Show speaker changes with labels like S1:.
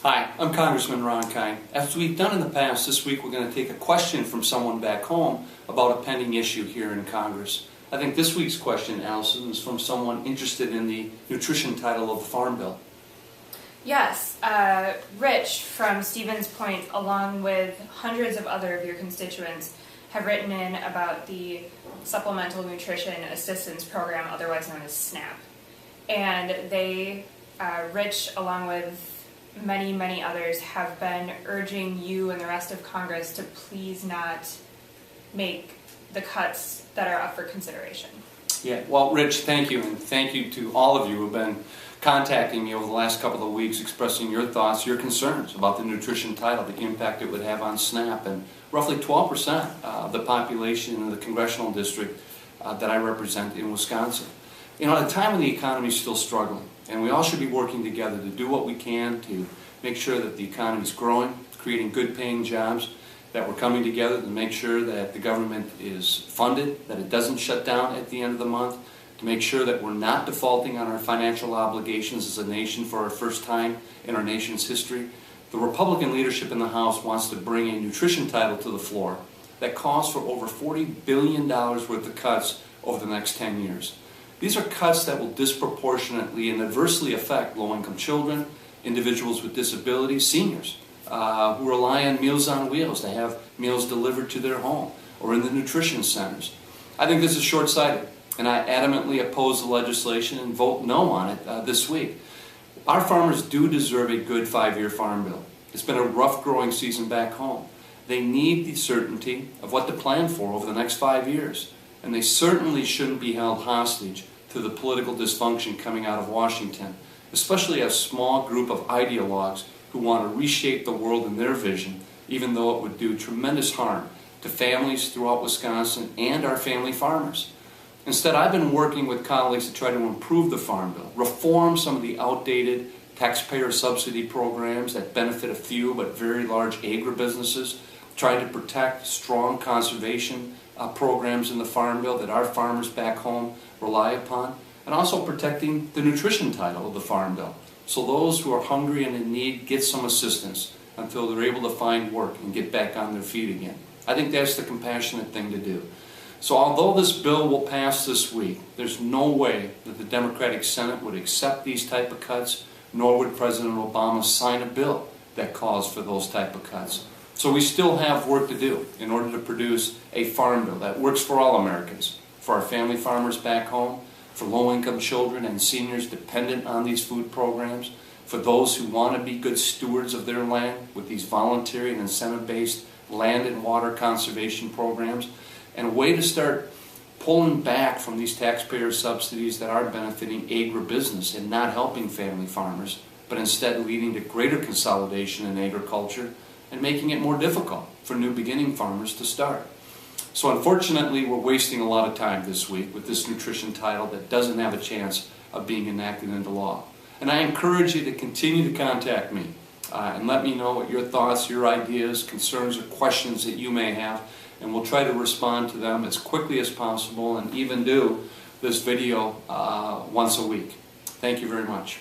S1: Hi, I'm Congressman Ron Kine. As we've done in the past, this week we're going to take a question from someone back home about a pending issue here in Congress. I think this week's question, Allison, is from someone interested in the nutrition title of the Farm Bill.
S2: Yes, Rich from Stevens Point, along with hundreds of other of your constituents, have written in about the Supplemental Nutrition Assistance Program, otherwise known as SNAP. And they, Rich, along with many others, have been urging you and the rest of Congress to please not make the cuts that are up for consideration.
S1: Yeah, well, Rich, thank you, and thank you to all of you who have been contacting me over the last couple of weeks, expressing your thoughts, your concerns about the nutrition title, the impact it would have on SNAP, and roughly 12% of the population in the congressional district that I represent in Wisconsin. You know, at a time when the economy is still struggling, and we all should be working together to do what we can to make sure that the economy is growing, creating good paying jobs, that we're coming together to make sure that the government is funded, that it doesn't shut down at the end of the month, to make sure that we're not defaulting on our financial obligations as a nation for our first time in our nation's history. The Republican leadership in the House wants to bring a nutrition title to the floor that calls for over $40 billion worth of cuts over the next 10 years. These are cuts that will disproportionately and adversely affect low-income children, individuals with disabilities, seniors who rely on Meals on Wheels to have meals delivered to their home or in the nutrition centers. I think this is short-sighted, and I adamantly oppose the legislation and vote no on it this week. Our farmers do deserve a good 5-year farm bill. It's been a rough growing season back home. They need the certainty of what to plan for over the next 5 years, and they certainly shouldn't be held hostage to the political dysfunction coming out of Washington, especially a small group of ideologues who want to reshape the world in their vision, even though it would do tremendous harm to families throughout Wisconsin and our family farmers. Instead, I've been working with colleagues to try to improve the Farm Bill, reform some of the outdated taxpayer subsidy programs that benefit a few but very large agribusinesses, try to protect strong conservation programs in the Farm Bill that our farmers back home rely upon, and also protecting the nutrition title of the Farm Bill, so those who are hungry and in need get some assistance until they're able to find work and get back on their feet again. I think that's the compassionate thing to do. So although this bill will pass this week, there's no way that the Democratic Senate would accept these type of cuts, nor would President Obama sign a bill that calls for those type of cuts. So we still have work to do in order to produce a farm bill that works for all Americans, for our family farmers back home, for low-income children and seniors dependent on these food programs, for those who want to be good stewards of their land with these voluntary and incentive-based land and water conservation programs, and a way to start pulling back from these taxpayer subsidies that are benefiting agribusiness and not helping family farmers, but instead leading to greater consolidation in agriculture and making it more difficult for new beginning farmers to start. So unfortunately, we're wasting a lot of time this week with this nutrition title that doesn't have a chance of being enacted into law. And I encourage you to continue to contact me and let me know what your thoughts, your ideas, concerns, or questions that you may have, and we'll try to respond to them as quickly as possible and even do this video once a week. Thank you very much.